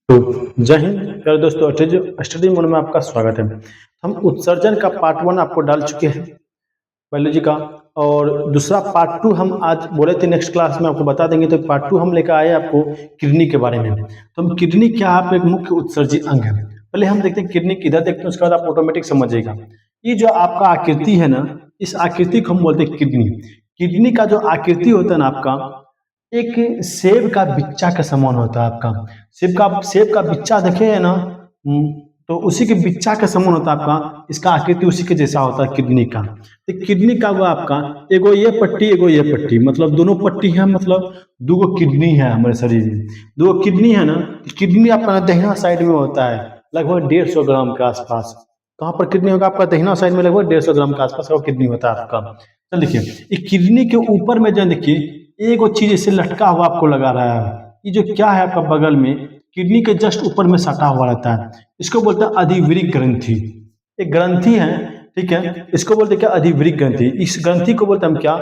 तो जय हिंद प्यारे दोस्तों, स्टडी मोड में आपका स्वागत है। हम उत्सर्जन का पार्ट 1 आपको डाल चुके हैं बायोलॉजी का, और दूसरा पार्ट 2 हम आज बोले थे नेक्स्ट क्लास में आपको बता देंगे। तो पार्ट 2 हम लेकर आए आपको किडनी के बारे में। तो हम किडनी क्या आप एक मुख्य उत्सर्जी अंग है। पहले हम देखते हैं किडनी किधर देखते हैं, उसके बाद आप ऑटोमेटिक समझिएगा। ये जो आपका आकृति है ना, इस आकृति को हम बोलते हैं किडनी। किडनी का जो आकृति होता है ना आपका, एक सेब का बिच्चा के समान होता है आपका। सेब का बिच्चा देखे है ना, तो उसी के बिच्चा के समान होता है आपका। इसका आकृति उसी के जैसा होता है किडनी का। तो किडनी का हुआ आपका एगो ये पट्टी एगो ये पट्टी, मतलब दोनों पट्टी है, मतलब दो किडनी है हमारे शरीर में। दो किडनी है ना, किडनी अपना दहिना साइड में होता है लगभग 150 ग्राम के आसपास। कहाँ पर किडनी होगा आपका? दहिना साइड में लगभग 150 ग्राम के आसपास वो किडनी होता है आपका। चल देखिए, ये किडनी के ऊपर में जो देखिए एक वो चीज इससे लटका हुआ आपको लगा रहा है। ये जो क्या है आपका बगल में, किडनी के जस्ट ऊपर में सटा हुआ रहता है। इसको बोलते हैं अधिवृक्क ग्रंथि। एक ग्रंथि है, ठीक है। इसको बोलते हैं क्या? अधिवृक्क ग्रंथि। इस ग्रंथि को बोलते हैं हम क्या?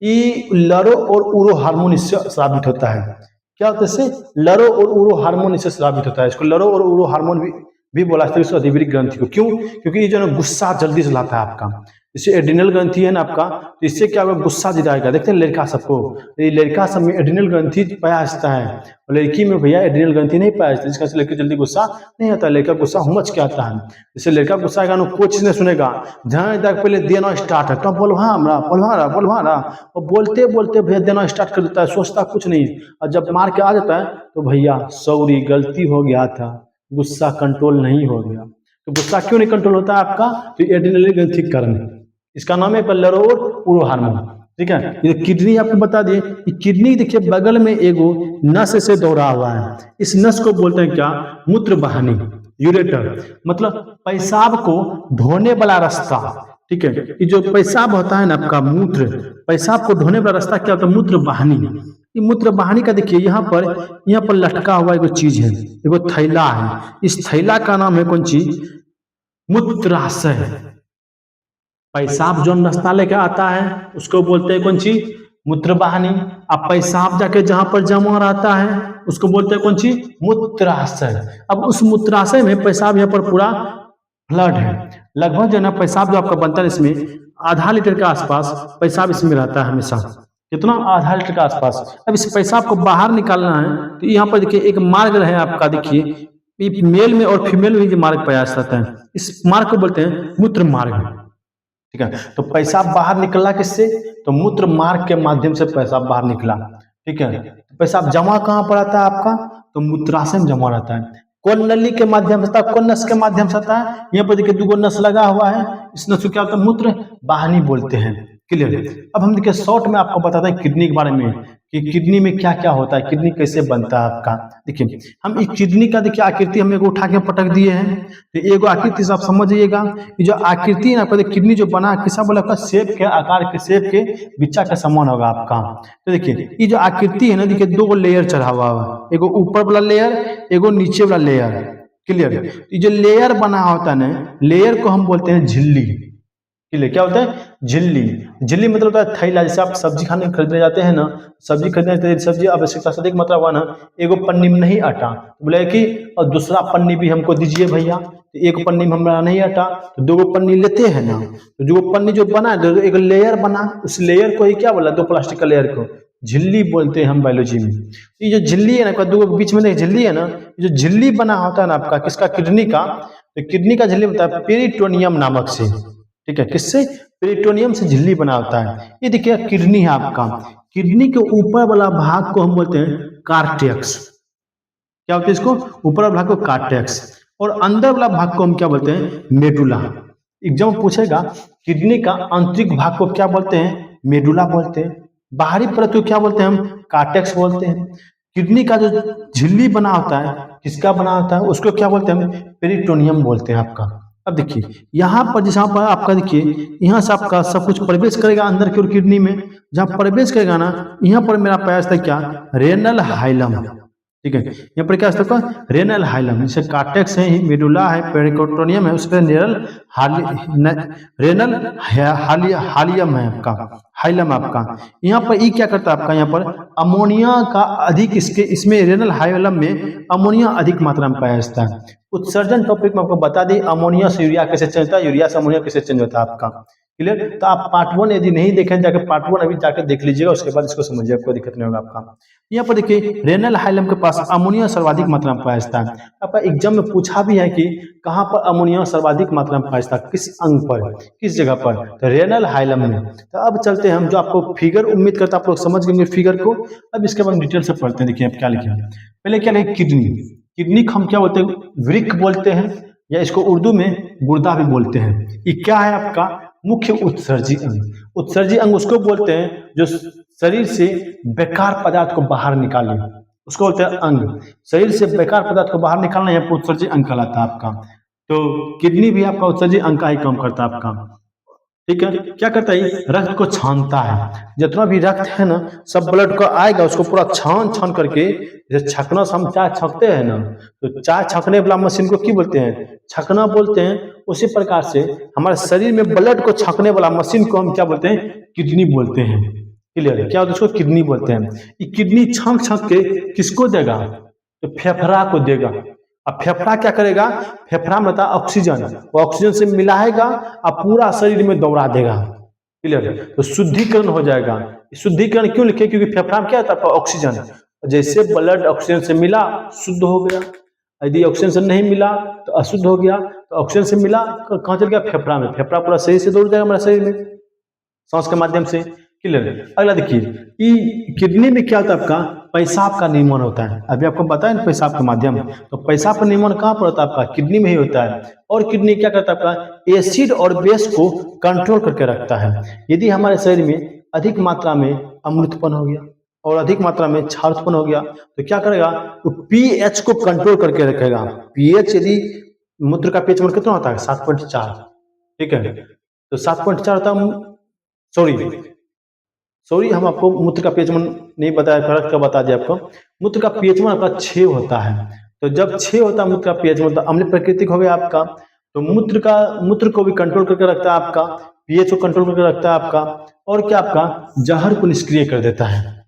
ये लरो और उरो हार्मोन इससे स्रावित होता है। क्या होता है इससे? लरो और उरो हार्मोन इससे स्रावित होता है। इसको लरो और उरो हार्मोन भी बोला जाता है इसको अधिवृक्क ग्रंथि को। क्यों? क्योंकि ये जो है गुस्सा जल्दी से लाता है आपका। इससे एड्रिनल ग्रंथि है ना आपका, तो इससे क्या होगा? गुस्सा दिलाएगा। देखते हैं लड़का सबको, ये लड़का सब में एड्रिनल ग्रंथि पाया जाता है, और लड़की में भैया एड्रिनल ग्रंथि नहीं पाया जाता। जिसका लड़की जल्दी गुस्सा नहीं आता, लड़का गुस्सा हुमच के आता है। जैसे लड़का गुस्सा आएगा ना, कोच ने सुनेगा ध्यान तक पहले देना स्टार्ट है, तो बोलवा रहा और बोलते बोलते भैया देना स्टार्ट कर देता है, सोचता कुछ नहीं। और जब मार के आ जाता है तो भैया सॉरी गलती हो गया था, गुस्सा कंट्रोल नहीं हो गया। तो गुस्सा क्यों नहीं कंट्रोल होता है आपका? तो एड्रिनल ग्रंथि के कारण। इसका नाम है लरो और उरो हार्मोन, ठीक है। ये किडनी आपको बता दिए। किडनी देखिए बगल में एगो नस से दौड़ा हुआ है। इस नस को बोलते हैं क्या? मूत्र वाहिनी, यूरेटर, मतलब पेशाब को ढोने वाला रास्ता, ठीक है। ये जो पेशाब होता है ना आपका, मूत्र, पेशाब को ढोने वाला रास्ता क्या होता है? मूत्र वाहिनी। ये मूत्र वाहिनी का देखिए यहाँ पर लटका हुआ एगो चीज है, एगो थैला है। इस थैला का नाम है कौन चीज? मूत्राशय। पेशाब जो रास्ता लेके आता है उसको बोलते हैं कौन सी? मूत्र वाहिनी। अब पेशाब जाके जहां पर जमा रहता है उसको बोलते हैं कौन सी? मूत्राशय। अब उस मूत्राशय में पेशाब यहाँ पर पूरा फ्लड है। लगभग जो है ना पेशाब जो आपका बनता है इसमें आधा लीटर के आसपास पेशाब इसमें रहता है हमेशा। कितना? आधा लीटर के आसपास। अब इस पेशाब को बाहर निकालना है तो यहाँ पर देखिए एक मार्ग रहे आपका। देखिए मेल में और फीमेल में जो मार्ग प्रयास रहता है, इस मार्ग को बोलते हैं मूत्र मार्ग, ठीक है। तो पेशाब बाहर निकला किससे? तो मूत्र मार्ग के माध्यम से पेशाब बाहर निकला, ठीक है। पेशाब जमा कहाँ पर आता है आपका? तो मूत्राशय में जमा रहता है। कौन नली के माध्यम से? कौन नस के माध्यम से आता है? यहाँ पर देखिए दो नस लगा हुआ है। इस नस को क्या होता है? मूत्र वाहिनी बोलते हैं। क्लियर? अब हम देखिए शॉर्ट में आपको बताते हैं किडनी के बारे में कि किडनी में क्या क्या होता है, किडनी कैसे बनता है आपका। देखिए हम इस किडनी का देखिए आकृति हम एगो उठा के पटक दिए हैं, तो एगो आकृति से आप समझिएगा। ये जो आकृति है ना आपका, किडनी जो बना किसा बोला आपका? सेब के आकार के, सेब के बिच्चा का समान होगा आपका। तो देखिए ये जो आकृति है ना, देखिए दो लेयर चढ़ा हुआ है, एगो ऊपर वाला लेयर, एगो नीचे वाला लेयर। क्लियर? ये जो लेयर बना होता है ना, लेयर को हम बोलते हैं झिल्ली। क्लियर? क्या होता है? झिल्ली। झिल्ली मतलब होता है थैला। जैसे आप सब्जी खाने खरीदने जाते हैं ना, सब्जी खरीदने जाते हैं, सब्जी आवश्यकता से अधिक मात्रा हुआ ना, एगो पन्नी में नहीं अटा, तो बोले कि और दूसरा पन्नी भी हमको दीजिए भैया। तो एक पन्नी में हमारा नहीं अटा तो दो पन्नी लेते हैं ना, तो जो पन्नी जो बना एक लेयर बना, उस लेयर को ही क्या बोला? दो प्लास्टिक का लेयर को झिल्ली बोलते हैं हम बायोलॉजी में। ये जो झिल्ली है ना, दो बीच में झिल्ली है ना, जो झिल्ली बना होता है ना आपका किसका? किडनी का। तो किडनी का झिल्ली होता है पेरिटोनियम नामक से, ठीक है। किससे? पेरिटोनियम से झिल्ली बना होता है। ये देखिए किडनी है आपका। किडनी के ऊपर वाला भाग को हम बोलते हैं कार्टेक्स। क्या होता है इसको? ऊपर वाला भाग को कार्टेक्स, और अंदर वाला भाग को हम क्या बोलते हैं? मेडुला। एग्जाम पूछेगा किडनी का आंतरिक भाग को क्या बोलते हैं? मेडुला बोलते हैं। बाहरी परत को क्या बोलते हैं? हम कार्टेक्स बोलते हैं। किडनी का जो झिल्ली बना होता है किसका बना होता है? उसको क्या बोलते हैं? हम पेरिटोनियम बोलते हैं आपका। अब देखिए यहाँ पर जहाँ पर आपका देखिए यहाँ से आपका सब कुछ प्रवेश करेगा अंदर की ओर किडनी में। जहाँ प्रवेश करेगा ना, यहाँ पर मेरा प्रयास था क्या? Renal hilum. ठीक है। यहाँ पर क्या होगा, रेनल हाइलम, जैसे कार्टेक्स है, मेडुला है, पेरिकोटोनियम है, उसके रेनल रेनल हालियम है आपका, हाइलम आपका। यहाँ पर ई क्या करता है आपका, यहाँ पर अमोनिया का अधिक, इसके इसमें रेनल हाइलम में अमोनिया अधिक मात्रा में पाया जाता है। उत्सर्जन टॉपिक में आपको बता दी, अमोनिया से यूरिया कैसे चेंज होता है, यूरिया से अमोनिया कैसे चेंज होता है आपका। क्लियर। तो आप पार्ट 1 यदि नहीं देखें, जाकर पार्ट 1 अभी जाकर देख लीजिएगा, उसके बाद इसको समझिए, कोई दिक्कत नहीं होगा आपका। यहाँ पर देखिए, रेनल हाइलम के पास अमोनिया सर्वाधिक मात्रा में पाया जाता है। आपका एग्जाम में पूछा भी है कि कहाँ पर अमोनिया सर्वाधिक मात्रा में पाया जाता है, किस अंग पर, किस जगह पर, तो रेनल हाइलम में। तो अब चलते हैं हम, जो आपको फिगर, उम्मीद करता आप लोग समझ गएंगे फिगर को। अब इसके बाद डिटेल से पढ़ते हैं। देखिए अब क्या लिखे, पहले क्या लिखे, किडनी। किडनी को हम क्या बोलते हैं, वृक्क बोलते हैं, या इसको उर्दू में गुर्दा भी बोलते हैं। ये क्या है आपका, मुख्य उत्सर्जी अंग। उत्सर्जी अंग उसको बोलते हैं जो शरीर से बेकार पदार्थ को बाहर निकाले, उसको बोलते हैं अंग। शरीर से बेकार पदार्थ को बाहर निकालना यहाँ पर उत्सर्जी अंग कहलाता है आपका। तो किडनी भी आपका उत्सर्जी अंग का ही काम करता है आपका। ठीक है। क्या करता है, रक्त को छानता है, जितना भी रक्त है ना, सब ब्लड को आएगा, उसको पूरा छान छान करके, जैसे छकना से हम चाय छकते हैं ना, तो चाय छकने वाला मशीन को क्या बोलते हैं, छकना बोलते हैं। उसी प्रकार से हमारे शरीर में ब्लड को छकने वाला मशीन को हम क्या बोलते हैं, किडनी बोलते हैं। क्लियर है, क्या होता है, उसको किडनी बोलते हैं। ये किडनी छाक छाक के किसको देगा, तो फेफड़ा को देगा। अब फेफड़ा क्या करेगा, फेफड़ा में होता है ऑक्सीजन, वो ऑक्सीजन से मिलाएगा और पूरा शरीर में दौड़ा देगा। क्लियर, तो शुद्धिकरण हो जाएगा। शुद्धिकरण क्यों लिखे, क्योंकि फेफड़ा में क्या होता है, ऑक्सीजन। जैसे ब्लड ऑक्सीजन से मिला शुद्ध हो गया, यदि ऑक्सीजन से नहीं मिला तो अशुद्ध हो गया। तो ऑक्सीजन से मिला कहाँ चल गया, फेफड़ा में, फेफड़ा पूरा शरीर से दौड़ जाएगा हमारे शरीर में सांस के माध्यम से। क्लियर। अगला देखिए, किडनी में क्या होता है आपका, पेशाब का निर्माण होता है। अभी आपको बताया ना पेशाब के माध्यम, तो पेशाब का निर्माण कहाँ पर होता है आपका, किडनी में ही होता है। और किडनी क्या करता है आपका, एसिड और बेस को कंट्रोल करके रखता है। यदि हमारे शरीर में अधिक मात्रा में अम्ल उत्पन्न हो गया और अधिक मात्रा में क्षार उत्पन्न हो गया, तो क्या करेगा, तो पीएच को कंट्रोल करके रखेगा। पीएच, यदि मूत्र का पीएच कितना होता है, 7.4। ठीक है, तो 7.4 होता है, सॉरी हम आपको मूत्र का पीएच नहीं बताया, फर्क का बता दिया आपको। मूत्र का पीएच आपका 6 होता है। तो जब 6 होता है मूत्र का पीएच, मतलब अम्ल प्रकृतिक हो गया आपका। तो मूत्र को भी कंट्रोल करके रखता है आपका, पीएच को कंट्रोल करके रखता है आपका। और क्या आपका, जहर को निष्क्रिय कर देता है।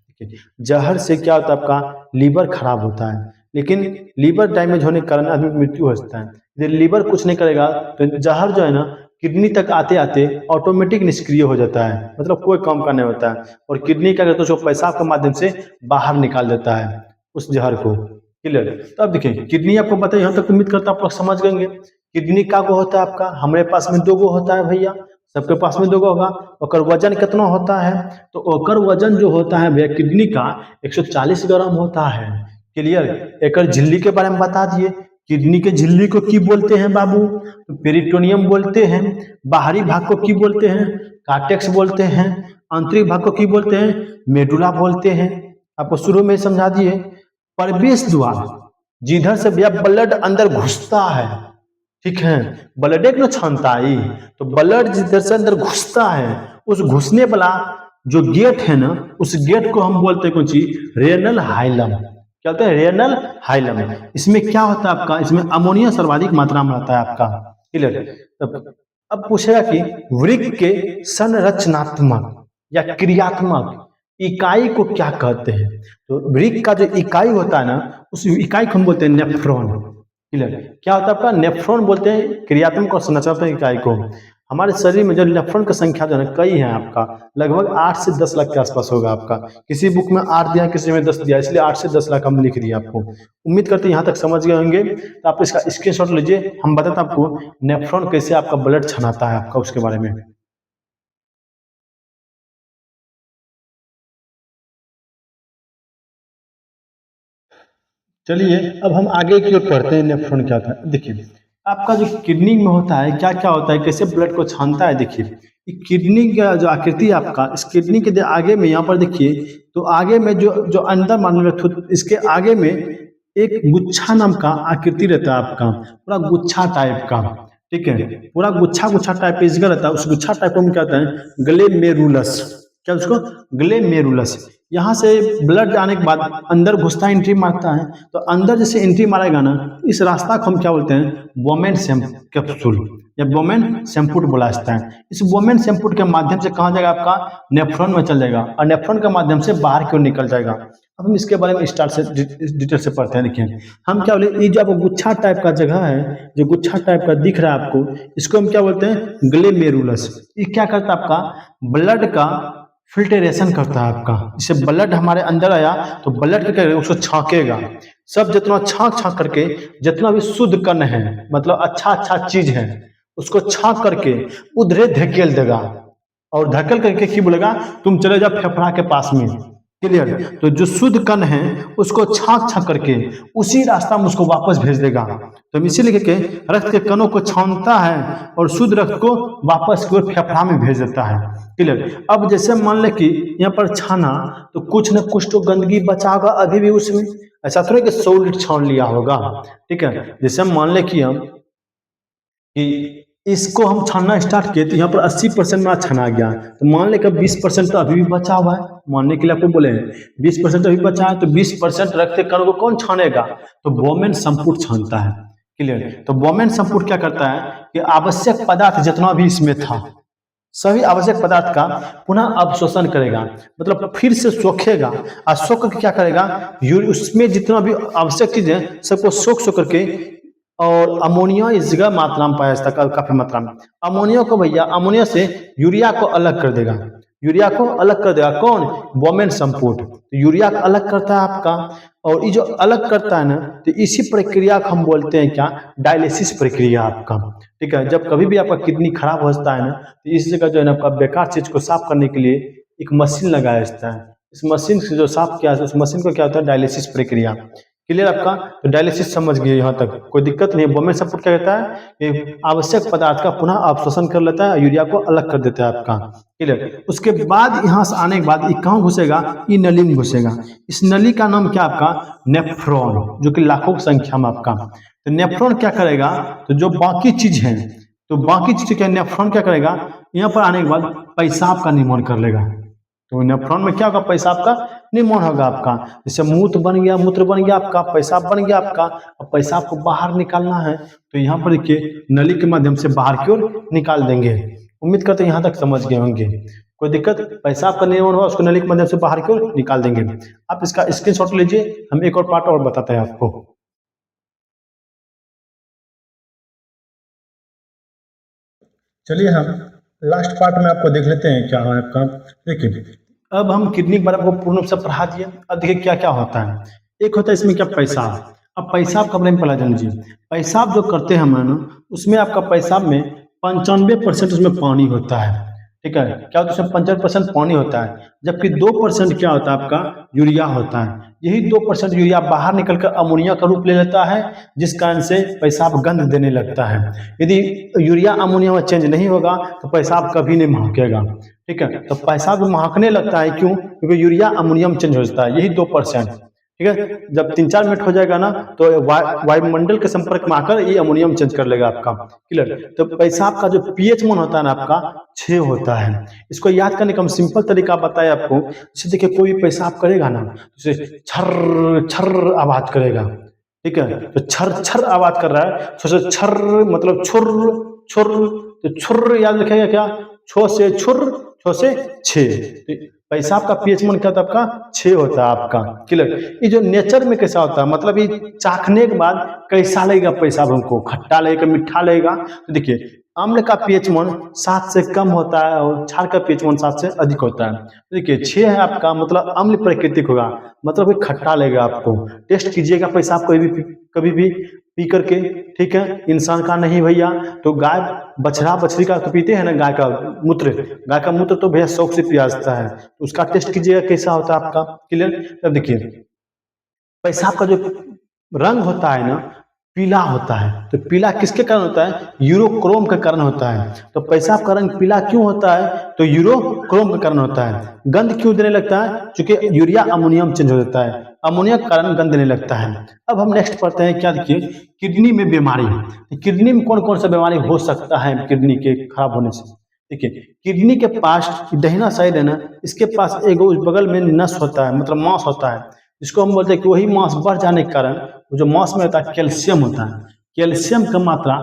जहर से क्या होता है आपका, लीवर खराब होता है। लेकिन लीवर डैमेज होने के कारण आदमी की मृत्यु हो सकता है। यदि लीवर कुछ नहीं करेगा तो जहर जो है ना, किडनी तक आते आते ऑटोमेटिक निष्क्रिय हो जाता है, मतलब कोई काम का नहीं होता है। और किडनी क्या करता है, उसको पेशाब के माध्यम से बाहर निकाल देता है उस जहर को। क्लियर। तो अब देखिए, किडनी आपको पता है, यहाँ तक उम्मीद करता आप लोग समझ गएंगे। किडनी का गो होता है आपका, हमारे पास में 2 गो होता है भैया, सबके पास में 2 गो होगा। और वजन कितना होता है, तो ओकर वजन जो होता है भैया किडनी का 140 ग्राम होता है। क्लियर। एक झिल्ली के बारे में बता दिए, किडनी के झिल्ली को की बोलते हैं बाबू, तो पेरिटोनियम बोलते हैं। बाहरी भाग को की बोलते हैं, कार्टेक्स बोलते हैं। आंतरिक भाग को की बोलते हैं, मेडुला बोलते हैं। आपको शुरू में समझा दिए। प्रवेश द्वार, जिधर से भैया ब्लड अंदर घुसता है, ठीक है, ब्लड एक न क्षमता आई, तो ब्लड जिधर से अंदर घुसता है, उस घुसने वाला जो गेट है ना, उस गेट को हम बोलते हैं कौन सी, रेनल हाइलम। क्या होता है, रेनल हाइलम। इसमें क्या होता है आपका, इसमें अमोनिया सर्वाधिक मात्रा में रहता है आपका। क्लियर। अब पूछेगा कि वृक्क के संरचनात्मक या क्रियात्मक इकाई को क्या कहते हैं, तो वृक्क का जो इकाई होता है ना, उस इकाई को हम बोलते हैं नेफ्रॉन। क्लियर। क्या होता है आपका, नेफ्रॉन बोलते हैं क्रियात्मक और संरचनात्मक इकाई को। हमारे शरीर में जो नेफ्रॉन की संख्या जो है कई है आपका, लगभग 8 से 10 लाख के आसपास होगा आपका। किसी बुक में 8 दिया, किसी में 10 दिया, इसलिए 8 से 10 लाख हम लिख दिया आपको। उम्मीद करते हैं यहाँ तक समझ गए होंगे। तो आप इसका स्क्रीनशॉट लीजिए, हम बताते हैं आपको नेफ्रॉन कैसे आपका ब्लड छनाता है आपका, उसके बारे में। चलिए अब हम आगे की ओर पढ़ते हैं, नेफ्रॉन क्या होता है। देखिए आपका जो किडनी में होता है, क्या क्या होता है, कैसे ब्लड को छानता है। देखिए किडनी का जो आकृति है आपका, इस किडनी के आगे में यहाँ पर देखिए, तो आगे में जो जो अंदर मान लो, इसके आगे में एक गुच्छा नाम का आकृति रहता है आपका, पूरा गुच्छा टाइप का। ठीक है, पूरा गुच्छा गुच्छा टाइप इसका रहता है। उस गुच्छा टाइप में क्या होता है, ग्लेमेरुलस। क्या उसको, ग्लेमेरुलस। यहाँ से ब्लड जाने के बाद अंदर घुसता है, एंट्री मारता है, तो अंदर जैसे एंट्री मारेगा ना, इस रास्ता को हम क्या बोलते हैं, वोमेन कैप्सूल या वोमेन सेम्पुट बोला जाता है। इस वोमेन सेम्पुट के माध्यम से कहाँ जाएगा, आपका नेफ्रॉन में चल जाएगा और नेफ्रॉन के माध्यम से बाहर की ओर निकल जाएगा। अब हम इसके बारे में स्टार्ट से डिटेल से पढ़ते हैं। देखिए हम क्या बोले, ये जो आपको गुच्छा टाइप का जगह है, जो गुच्छा टाइप का दिख रहा है आपको, इसको हम क्या बोलते हैं, ग्लेमेरुलस। ये क्या करता है, आपका ब्लड का फिल्टरेशन करता है आपका। जैसे ब्लड हमारे अंदर आया तो ब्लड क्या करेगा, उसको छांकेगा, सब जितना छांक छांक करके जितना भी शुद्ध कण है, मतलब अच्छा अच्छा चीज है, उसको छांक करके उधरे धकेल देगा और धकेल करके क्या बोलेगा, तुम चले जाओ फेफड़ा के पास में। क्लियर। तो जो शुद्ध कण है उसको छांक छांक करके उसी रास्ता में उसको वापस भेज देगा। तो हम इसीलिए के रक्त के कणों को छानता है और शुद्ध रक्त को वापस की ओर फेफड़ा में भेज देता है। क्लियर। अब जैसे मान ले कि यहाँ पर छाना तो कुछ न कुछ तो गंदगी बचा होगा अभी भी उसमें, ऐसा थोड़ा कि 100 लीटर छान लिया होगा। ठीक है। जैसे हम मान ले कि हम कि इसको हम छानना स्टार्ट किए तो यहाँ पर 80% में छना गया, तो मान ले कि 20% तो अभी भी बचा हुआ है। मानने के लिए आपको बोले 20% अभी बचा है, तो 20% रखते कण को कौन छानेगा, तो वोमेन संपुट छानता है। क्लियर। तो वोमेन संपुट क्या करता है कि आवश्यक पदार्थ जितना भी इसमें था, सभी आवश्यक पदार्थ का पुनः अवशोषण करेगा, मतलब फिर से सोखेगा और सोख के क्या करेगा, उसमें जितना भी आवश्यक चीज है सबको सोख सोख करके, और अमोनिया इस जगह मात्रा में पाया जाता है, काफी मात्रा में अमोनिया को, भैया अमोनिया से यूरिया को अलग कर देगा। यूरिया को अलग कर देगा कौन, वोमेन संपुट। तो यूरिया को अलग करता है आपका, और ये जो अलग करता है ना, तो इसी प्रक्रिया को हम बोलते हैं क्या, डायलिसिस प्रक्रिया आपका। ठीक है। जब कभी भी आपका किडनी खराब होता है ना, तो इस जगह जो है ना आपका बेकार चीज को साफ करने के लिए एक मशीन लगाया जाता है। इस मशीन से जो साफ किया है, उस मशीन को क्या होता है, डायलिसिस प्रक्रिया। क्लियर आपका। तो डायलिसिस समझ गए, यहाँ तक कोई दिक्कत नहीं है। वोमेन संपुट क्या कहता है कि आवश्यक पदार्थ का पुनः अवशोषण कर लेता है, यूरिया को अलग कर देता है आपका। क्लियर। उसके बाद यहाँ से आने के बाद ये कहाँ घुसेगा, ये नली में घुसेगा। इस नली का नाम क्या आपका, नेफ्रॉन, जो कि लाखों की संख्या में आपका। तो नेफ्रॉन क्या करेगा, तो जो बाकी चीज है, तो बाकी चीज क्या, नेफ्रॉन क्या करेगा, यहाँ पर आने के बाद पेशाब का निर्माण कर लेगा। तो नेफ्रॉन में क्या होगा, पेशाब का निर्माण होगा आपका। जैसे मूत्र बन गया, मूत्र बन गया आपका, पेशाब बन गया आपका। अब पेशाब को बाहर निकालना है तो यहाँ पर देखिए नली के माध्यम से बाहर की ओर निकाल देंगे। उम्मीद करते हैं यहाँ तक समझ गए होंगे। कोई दिक्कत, पेशाब का निर्माण हुआ उसको नली के माध्यम से बाहर की ओर निकाल देंगे। आप इसका स्क्रीनशॉट लीजिए, हम एक और पार्ट और बताते हैं आपको। चलिए हम लास्ट पार्ट में आपको देख लेते हैं क्या है आपका। देखिए अब हम किडनी के बारे में पूर्ण रूप से पढ़ा दिए। अब देखिए क्या क्या होता है। एक होता है इसमें क्या, पेशाब। अब पेशाब का बारे में पढ़ा जान जी, पेशाब जो करते हैं हम ना, उसमें आपका पेशाब में 95% उसमें पानी होता है। ठीक है। क्या होता है, उसमें 95% पानी होता है, जबकि 2% क्या होता है आपका, यूरिया होता है। यही 2% यूरिया बाहर निकलकर अमोनिया का रूप ले लेता है, जिस कारण से पेशाब गंध देने लगता है। यदि यूरिया अमोनिया में चेंज नहीं होगा तो पेशाब कभी नहीं महकेगा। ठीक है। तो पेशाब महकने लगता है, क्यों, क्योंकि यूरिया अमोनिया में चेंज हो जाता है, यही 2%। ठीक है। जब 3-4 मिनट हो जाएगा ना, तो वायुमंडल के संपर्क में आकर ये अमोनियम चेंज कर लेगा आपका। क्लियर। तो पेशाब का जो पीएच मान होता है ना आपका, 6 होता है। इसको याद करने का हम सिंपल तरीका बताया आपको। जैसे देखिए कोई पेशाब करेगा ना, तो छर छर आवाज करेगा। ठीक है। तो छर छर आवाज कर रहा है, सोचो छर मतलब छुर छुर, तो छुर याद रखेगा क्या, छो से छुर, छो से छे। पेशाब का पीएच मान क्या होता है आपका, 6 होता है आपका। क्लियर। ये जो नेचर में कैसा होता है, मतलब ये चाखने के बाद कैसा लगेगा पेशाब, हमको खट्टा लगेगा, मीठा लगेगा। तो देखिए अम्ल का पीएच मान 7 से कम होता है और क्षार का पीएच मान 7 से अधिक होता है। तो देखिए 6 है आपका, मतलब अम्ल प्रकृतिक होगा, मतलब खट्टा लगेगा आपको। टेस्ट कीजिएगा पेशाब कभी भी पी करके। ठीक है। इंसान का नहीं भैया, तो गाय बछड़ा बछड़ी का तो पीते हैं ना, गाय का मूत्र तो भैया शौक से पिया जाता है, तो उसका टेस्ट कीजिएगा कैसा होता है आपका। क्लियर। अब देखिए पेशाब का जो रंग होता है ना, पीला होता है। तो पीला किसके कारण होता है, यूरोक्रोम के कारण होता है। तो पेशाब का रंग पीला क्यों होता है, तो यूरोक्रोम के कारण होता है। गंध क्यों देने लगता है, क्योंकि यूरिया अमोनियम चेंज हो जाता है, अमोनिया के कारण गंध देने लगता है। अब हम नेक्स्ट पढ़ते हैं क्या, देखिए किडनी में बीमारी। किडनी में कौन कौन सा बीमारी हो सकता है किडनी के खराब होने से। देखिए किडनी के पास दहिना साइड है ना, इसके पास एक उस बगल में नस होता है, मतलब मांस होता है, जिसको हम बोलते हैं कि वही मांस बढ़ जाने के कारण वो जो मांस में होता है कैल्शियम होता है, कैल्शियम का मात्रा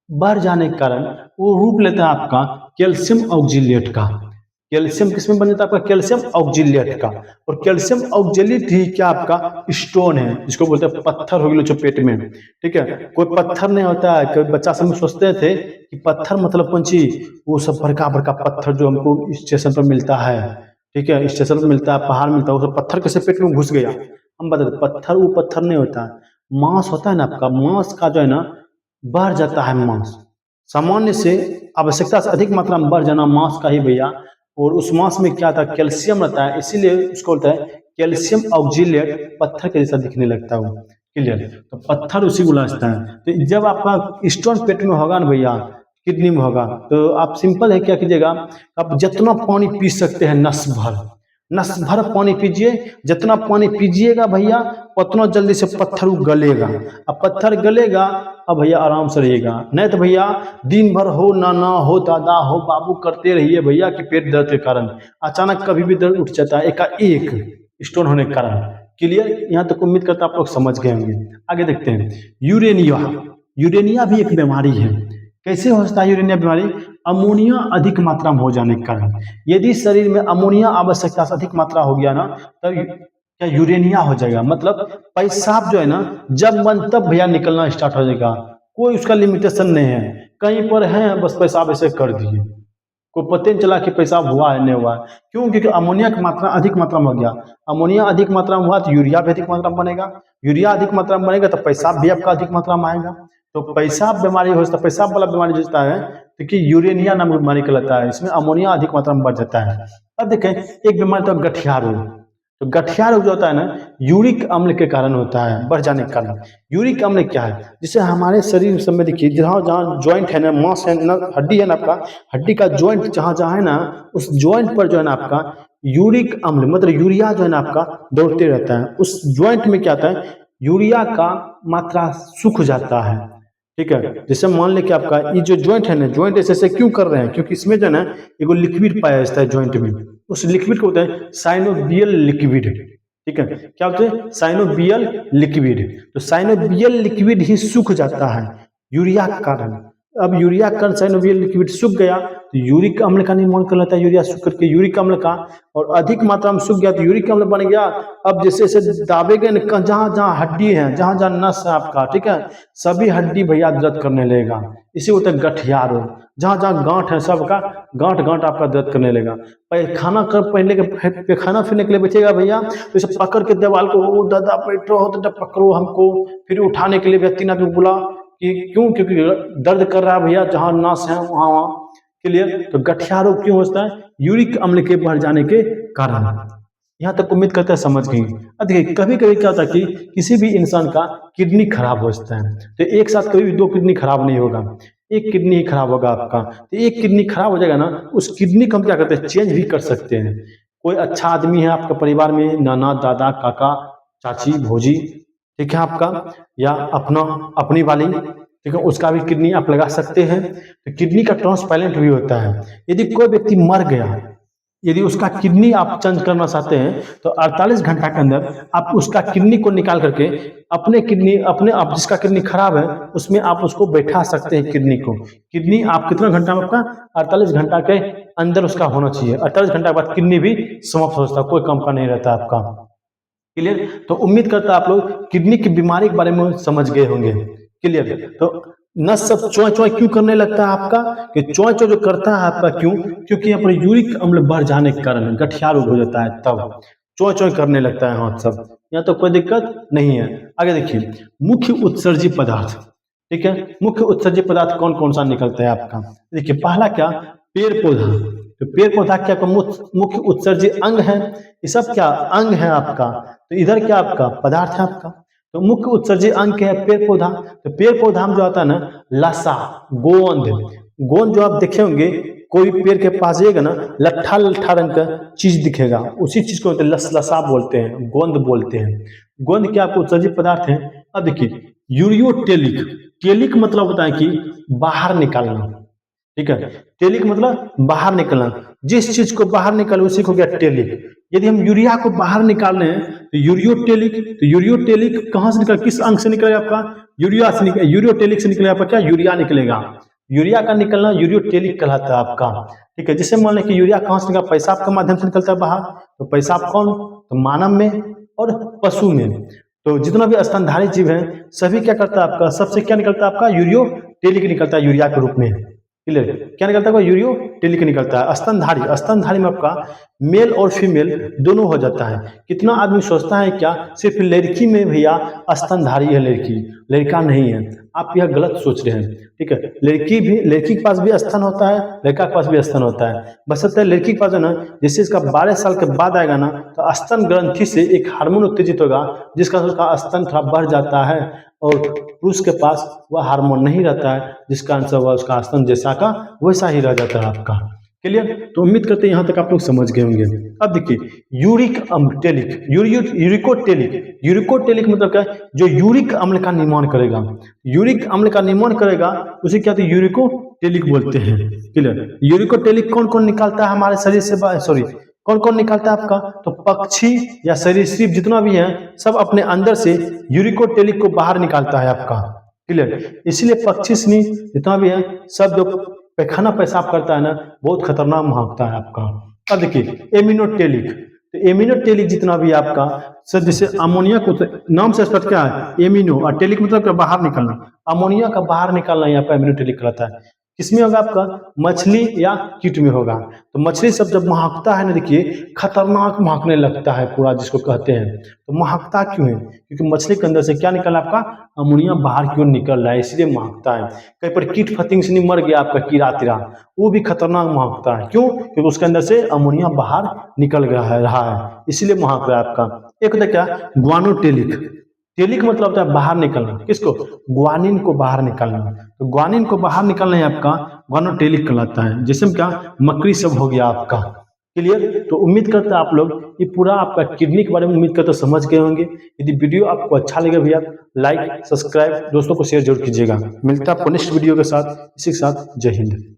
बढ़ जाने के कारण वो रूप लेता है आपका कैल्शियम ऑक्जिलेट का। कैल्शियम किसमें बन जाता है आपका? कैल्शियम ऑक्जिलेट का। और कैल्शियम ऑक्जिलेट ही क्या आपका स्टोन है, जिसको बोलते हैं पत्थर हो गया जो पेट में, ठीक है। कोई पत्थर नहीं होता है, कोई बच्चा सब सोचते थे कि पत्थर मतलब कौन सी, वो सब बड़का बड़का पत्थर जो हमको स्टेशन पर मिलता है, ठीक है, स्टेशन पर मिलता है, पहाड़ मिलता है, वो सब पत्थर कैसे पेट में घुस गया। हम बताते पत्थर, वो पत्थर नहीं होता है, मांस होता है ना आपका, मांस का जो है ना बढ़ जाता है, मांस सामान्य से आवश्यकता से अधिक मात्रा में बढ़ जाना मांस का ही भैया। और उस मांस में क्या था, कैल्शियम रहता है, इसीलिए उसको बोलता है कैल्शियम ऑक्जिलेट, पत्थर के जैसा दिखने लगता है वो। क्लियर? तो पत्थर उसी को लाजता है। तो जब आपका स्टोन पेट में होगा ना भैया, किडनी में होगा, तो आप सिंपल है क्या कीजिएगा, आप जितना पानी पी सकते हैं नस भर पानी पीजिए, जितना पानी पीजिएगा भैया उतना जल्दी से पत्थर गलेगा। अब पत्थर गलेगा, अब भैया आराम से रहिएगा, नहीं तो भैया दिन भर हो नाना हो दादा हो बाबू करते रहिए भैया कि पेट दर्द के कारण अचानक कभी भी दर्द उठ जाता है एकाएक स्टोन होने के कारण। क्लियर? यहाँ तक उम्मीद करता आप लोग समझ गए होंगे। आगे देखते हैं यूरेनिया। यूरेनिया भी एक बीमारी है। कैसे हो सकता है यूरेनिया बीमारी? अमोनिया अधिक मात्रा में हो जाने के कारण। यदि शरीर में अमोनिया आवश्यकता से अधिक मात्रा हो गया ना, तब क्या यूरेनिया हो जाएगा, मतलब पेशाब जो है ना जब मन तब भैया निकलना स्टार्ट हो जाएगा, कोई उसका लिमिटेशन नहीं है, कहीं पर है बस पेशाब ऐसे कर दिए, को पता नहीं चला कि पेशाब हुआ है नहीं हुआ है। क्यों? क्योंकि अमोनिया की मात्रा अधिक मात्रा में हो गया। अमोनिया अधिक मात्रा में हुआ तो यूरिया भी अधिक मात्रा में बनेगा, यूरिया अधिक मात्रा में बनेगा तो पेशाब भी आपका अधिक मात्रा में आएगा। तो पेशाब बीमारी हो सकता है, पेशाब वाला बीमारी जो होता है क्योंकि यूरेनिया नाम की बीमारी कहलाता है, इसमें अमोनिया अधिक मात्रा में बढ़ जाता है। अब देखें एक बीमारी तो गठिया रोग। तो गठिया रोग जो होता है ना यूरिक अम्ल के कारण होता है, बढ़ जाने के कारण। यूरिक अम्ल क्या है? जिससे हमारे शरीर सब में देखिए जहाँ जहाँ ज्वाइंट है ना, मांस है ना, हड्डी है ना आपका, हड्डी का ज्वाइंट जहाँ जहाँ है ना, उस ज्वाइंट पर जो है ना आपका यूरिक अम्ल मतलब यूरिया जो है ना आपका दौड़ते रहता है। उस ज्वाइंट में क्या होता है, यूरिया का मात्रा सूख जाता है, ठीक है। जैसे मान ले कि आपका ये जो ज्वाइंट है ना, ज्वाइंट ऐसे ऐसे क्यों कर रहे हैं? क्योंकि इसमें जो है ना एगो लिक्विड पाया जाता है ज्वाइंट में, उस लिक्विड को होता है साइनोवियल लिक्विड, ठीक है। क्या होता है? Synovial liquid. तो साइनोवियल लिक्विड ही सूख जाता है यूरिया के कारण। अब यूरिया का साइनोवियल लिक्विड सूख गया तो यूरिक अम्ल का निर्माण कर लेता है, यूरिया सूख करके यूरिक अम्ल का, और अधिक मात्रा में सूख गया तो यूरिक अम्ल बन गया। अब जैसे जैसे दाबेगे न, जहाँ जहाँ हड्डी है, जहाँ जहाँ नस है आपका, ठीक है, सभी हड्डी भैया दर्द करने लगेगा। इसी होता है गठिया रोग। जहाँ जहाँ गांठ है सबका गांठ गांठ आपका दर्द करने लगेगा। पैखाना कर पहले के पैखाना फिरने के लिए बैठेगा भैया तो इसे पकड़ के दीवार को, ओ दादा बैठो तो पकड़ो हमको, फिर उठाने के लिए व्यक्ति ना भी बोला कि क्यों? क्योंकि दर्द कर रहा है भैया, जहाँ नस है वहाँ वहाँ। क्लियर? तो गठिया रोग क्यों होता है? यूरिक अम्ल के बढ़ जाने के कारण। यहाँ तक उम्मीद करते हैं समझ गए। अब देखिए कभी कभी क्या होता है कि किसी भी इंसान का किडनी खराब हो जाता है, तो एक साथ कभी भी दो किडनी खराब नहीं होगा, एक किडनी ही खराब होगा आपका। तो एक किडनी खराब हो जाएगा ना, उस किडनी को हम क्या करते हैं, चेंज भी कर सकते हैं। कोई अच्छा आदमी है आपका परिवार में, नाना दादा काका चाची भोजी, ठीक है आपका, या अपना अपनी वाली, ठीक है, उसका भी किडनी आप लगा सकते हैं। तो किडनी का ट्रांसप्लांट भी होता है। यदि कोई व्यक्ति मर गया, यदि उसका किडनी आप चेंज करना चाहते हैं तो 48 घंटा के अंदर आप उसका किडनी को निकाल करके अपने किडनी, अपने आप जिसका किडनी खराब है उसमें आप उसको बैठा सकते हैं किडनी को। किडनी आप कितना घंटा में आपका 48 घंटा के अंदर उसका होना चाहिए। 48 घंटा के बाद किडनी भी समाप्त हो जाता है, कोई काम का नहीं रहता आपका। क्लियर? तो उम्मीद करता है आप लोग किडनी की बीमारी के बारे में समझ गए होंगे। क्लियर? तो नस सब चोय चोय क्यों करने लगता है आपका, कि चोय चोय जो करता है आपका क्यों? क्योंकि यहाँ पर यूरिक अम्ल बढ़ जाने के कारण गठिया रोग हो जाता है, तब चोय चोय करने लगता है हाथ सब। यहाँ तो कोई दिक्कत नहीं है। आगे देखिए मुख्य उत्सर्जी पदार्थ, ठीक है। मुख्य उत्सर्जी पदार्थ कौन कौन सा निकलता है आपका? देखिए पहला क्या, पेड़ पौधा। तो पेड़ पौधा क्या मुख्य उत्सर्जी अंग है, ये सब क्या अंग है आपका। तो इधर क्या आपका पदार्थ है आपका। तो मुख्य उत्सर्जी अंग क्या है, पेड़ पौधा। तो पेड़ पौधा में जो आता है ना लसा, गोंद, गोंद जो आप देखे होंगे कोई पेड़ के पास जाइएगा ना, लट्ठा लट्ठा रंग का चीज दिखेगा, उसी चीज को लसा बोलते हैं, गोंद बोलते हैं। गोंद क्या आपको उत्सर्जी पदार्थ है। अब देखिए यूरियोटेलिक, टेलिक मतलब होता है कि बाहर निकालना, ठीक है। टेलिक मतलब बाहर निकलना, जिस चीज को बाहर निकाले उसी को गया टेलिक। यदि हम यूरिया को बाहर निकाल रहे हैं तो यूरियोटेलिक, तो यूरियोटेलिक कहाँ से निकल, किस अंग से निकलेगा आपका, यूरिया से निकल, यूरियोटेलिक से निकलेगा आपका क्या, यूरिया निकलेगा। यूरिया का निकलना यूरियोटेलिक कहलाता है आपका। ठीक है, जैसे मान लें कि यूरिया कहाँ से निकला, पेशाब के माध्यम से निकलता है बाहर। तो पेशाब कौन, तो मानव में और पशु में। तो जितना भी स्तनधारी जीव है सभी क्या करता है आपका, सबसे क्या निकलता है आपका, यूरियोटेलिक निकलता है यूरिया के रूप में। क्लियर, क्या निकलता है, यूरियोटेलिक निकलता है। स्तनधारी, स्तनधारी में आपका मेल और फीमेल दोनों हो जाता है। कितना आदमी सोचता है क्या सिर्फ लड़की में भैया स्तनधारी है लड़की, लड़का नहीं है। आप यह गलत सोच रहे हैं। ठीक है, लड़की के पास भी स्तन होता है, लड़का के पास भी स्तन होता है। बशर्ते लड़की के पास है ना, जैसे इसका 12 साल के बाद आएगा ना तो स्तन ग्रंथि से एक हार्मोन उत्तेजित होगा जिसका उसका स्तन थोड़ा बढ़ जाता है, और पुरुष के पास वह हार्मोन नहीं रहता है जिसका आंसर वह उसका स्तन जैसा का वैसा ही रह जाता है आपका। क्लियर, तो उम्मीद करते हैं यहाँ तक आप लोग समझ गए होंगे। अब देखिए यूरिक अम्ल टेलिक, यूरिकोटेलिक, यूरिकोटेलिक मतलब क्या है, जो यूरिक अम्ल का निर्माण करेगा, यूरिक अम्ल का निर्माण करेगा उसे क्या, तो यूरिकोटेलिक बोलते हैं। क्लियर, यूरिकोटेलिक कौन कौन निकालता है हमारे शरीर से, सॉरी कौन कौन निकालता है आपका, तो पक्षी या सरीसृप जितना भी है सब अपने अंदर से यूरिकोटेलिक को बाहर निकालता है आपका। क्लियर, इसीलिए पक्षी सनी जितना भी है सब जो पैखाना पेशाब करता है ना बहुत खतरनाक महकता है आपका। अब देखिए एमिनोटेलिक, तो एमिनोटेलिक जितना भी आपका सर, जैसे अमोनिया को नाम से स्पष्ट क्या है, एमिनो, और टेलिक मतलब क्या, बाहर निकलना, अमोनिया का बाहर निकलना यहाँ पर एमिनोटेलिक कहलाता है। किसमें होगा आपका, मछली या कीट में होगा। तो मछली सब जब महकता है ना, देखिए खतरनाक महकने लगता है पूरा, जिसको कहते हैं। तो महकता क्यों है, क्योंकि मछली के अंदर से क्या निकल रहा है आपका, अमोनिया बाहर क्यों निकल रहा है, इसलिए महकता है। कहीं पर कीट फतिंग से नहीं मर गया आपका कीड़ा तीड़ा, वो भी खतरनाक महकता है। क्यों, क्योंकि उसके अंदर से अमोनिया बाहर निकल रहा है इसलिए महक रहा है आपका। एक होता है क्या, ग्वानोटेलिक, टेलिक मतलब होता है बाहर निकलना, किसको, ग्वानिन को बाहर निकालना। तो ग्वानिन को बाहर निकालना है आपका ग्वानोटेलिक कहलाता है। जैसे में क्या, मकड़ी सब हो गया आपका। क्लियर, तो उम्मीद करते हैं आप लोग ये पूरा आपका किडनी के बारे में उम्मीद करते समझ गए होंगे। यदि वीडियो आपको अच्छा लगे भैया लाइक सब्सक्राइब दोस्तों को शेयर जरूर कीजिएगा। मिलता है आपको नेक्स्ट वीडियो के साथ, इसी के साथ जय हिंद।